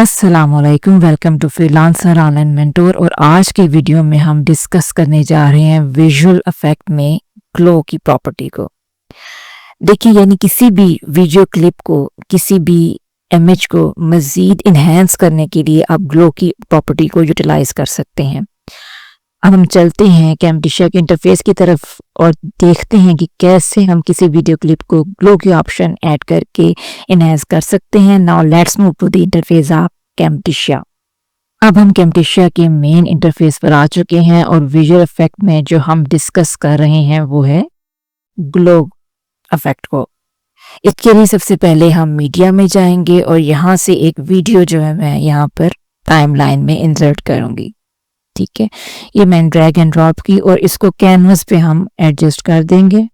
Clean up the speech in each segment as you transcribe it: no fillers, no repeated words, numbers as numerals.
अस्सलामुअलैकुम, welcome to freelancer online mentor. और आज के वीडियो में हम डिस्कस करने जा रहे हैं विजुअल इफेक्ट में ग्लो की प्रॉपर्टी को। देखिए, यानी किसी भी वीडियो क्लिप को, किसी भी इमेज को मज़ीद इन्हेंस करने के लिए आप ग्लो की प्रॉपर्टी को यूटिलाइज कर सकते हैं। अब हम चलते हैं कैमटिशा के इंटरफेस की तरफ और देखते हैं कि कैसे हम किसी वीडियो क्लिप को ग्लो के ऑप्शन ऐड करके इनहेंस कर सकते हैं। Now let's move to the interface of Camtasia. अब हम कैमटिशा के मेन इंटरफेस पर आ चुके हैं और विजुअल इफेक्ट में जो हम डिस्कस कर रहे हैं वो है ग्लो इफेक्ट को। इसके लिए सबसे पहले हम मीडिया में जाएंगे और यहाँ से एक वीडियो जो है मैं यहाँ पर टाइमलाइन में इंसर्ट करूंगी। ठीक है, ये मैंने ड्रैग एंड ड्रॉप की और इसको कैनवस पे हम एडजस्ट कर देंगे।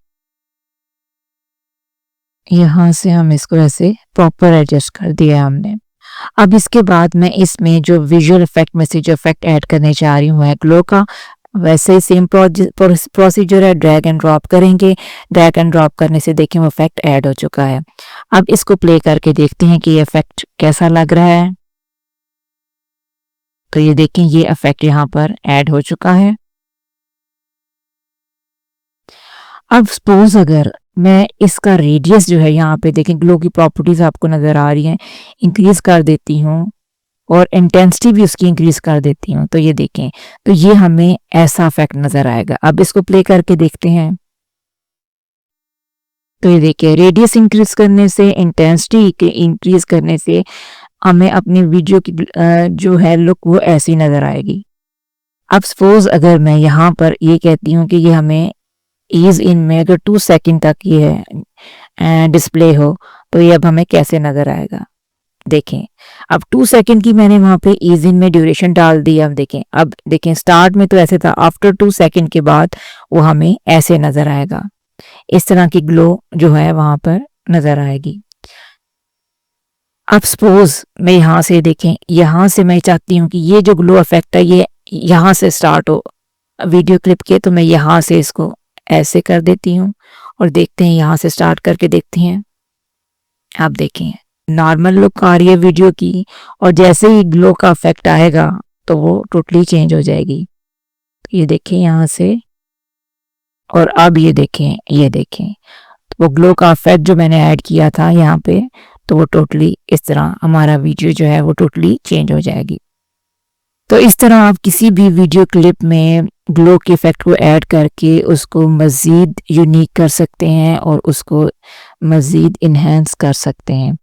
यहाँ से हम इसको ऐसे प्रॉपर एडजस्ट कर दिया हमने। अब इसके बाद मैं इसमें जो विजुअल इफेक्ट में से जो इफेक्ट ऐड करने जा रही हूँ है ग्लो का, वैसे ही सेम प्रोसीजर है, ड्रैग एंड ड्रॉप करेंगे। ड्रैग एंड ड्रॉप करने से देखें वो इफेक्ट ऐड हो चुका है। अब इसको प्ले करके देखते हैं कि ये इफेक्ट कैसा लग रहा है। तो ये देखें, ये इफेक्ट यहाँ पर ऐड हो चुका है। अब सपोज अगर मैं इसका रेडियस जो है यहाँ पे देखें, ग्लो की प्रॉपर्टीज आपको नजर आ रही हैं, इंक्रीज कर देती हूँ और इंटेंसिटी भी उसकी इंक्रीज कर देती हूँ, तो ये देखें, तो ये हमें ऐसा इफेक्ट नजर आएगा। अब इसको प्ले करके देखते हैं। तो ये देखिए, रेडियस इंक्रीज करने से, इंटेंसिटी इंक्रीज करने से हमें अपनी वीडियो की जो है लुक वो ऐसी नजर आएगी। अब सपोज अगर मैं यहाँ पर ये कहती हूँ कि ये हमें ईज इन में अगर 2 सेकंड तक ये डिस्प्ले हो, तो ये अब हमें कैसे नजर आएगा। देखें, अब 2 सेकंड की मैंने वहां पे ईज इन में ड्यूरेशन डाल दी। अब देखें स्टार्ट में तो ऐसे था, आफ्टर 2 सेकंड के बाद वो हमें ऐसे नजर आएगा। इस तरह की ग्लो जो है वहां पर नजर आएगी। अब सपोज मैं यहाँ से देखें, यहाँ से मैं चाहती हूँ कि ये जो ग्लो इफेक्ट है ये यहाँ से स्टार्ट हो वीडियो क्लिप के, तो मैं यहाँ से इसको ऐसे कर देती हूँ और देखते हैं, यहाँ से स्टार्ट करके देखते हैं। आप देखें, नॉर्मल लुक आ रही है वीडियो की और जैसे ही ग्लो का इफेक्ट आएगा तो वो टोटली चेंज हो जाएगी। ये देखें यहाँ से, और अब ये देखें वो ग्लो का इफेक्ट जो मैंने ऐड किया था यहाँ पे, तो वो टोटली इस तरह हमारा वीडियो जो है वो टोटली चेंज हो जाएगी। तो इस तरह आप किसी भी वीडियो क्लिप में ग्लो के इफेक्ट को ऐड करके उसको मज़ीद यूनिक कर सकते हैं और उसको मज़ीद इन्हेंस कर सकते हैं।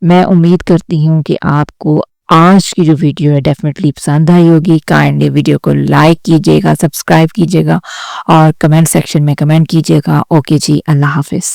मैं उम्मीद करती हूँ कि आपको आज की जो वीडियो है डेफिनेटली पसंद आई होगी। काइंडली वीडियो को लाइक कीजिएगा, सब्सक्राइब कीजिएगा और कमेंट सेक्शन में कमेंट कीजिएगा। ओके जी, अल्लाह हाफिज़।